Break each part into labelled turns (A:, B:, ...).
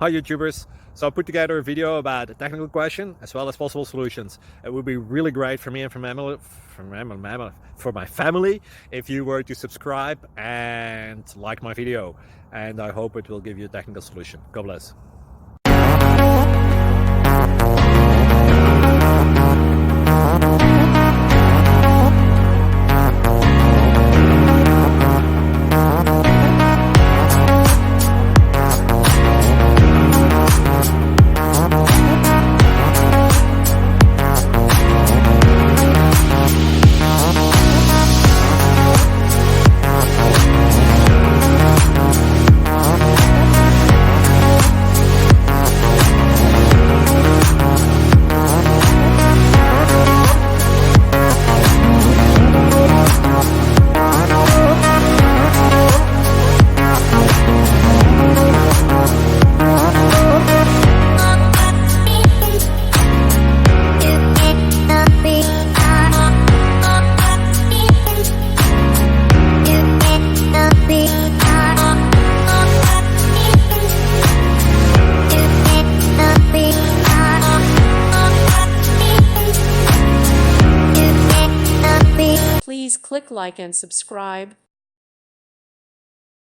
A: Hi YouTubers! So I put together a video about a technical question as well as possible solutions. It would be really great for me and for my family if you were to subscribe and like my video, and I hope it will give you a technical solution. God bless.
B: Please click like and subscribe.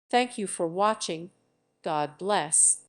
B: Thank you for watching. God bless.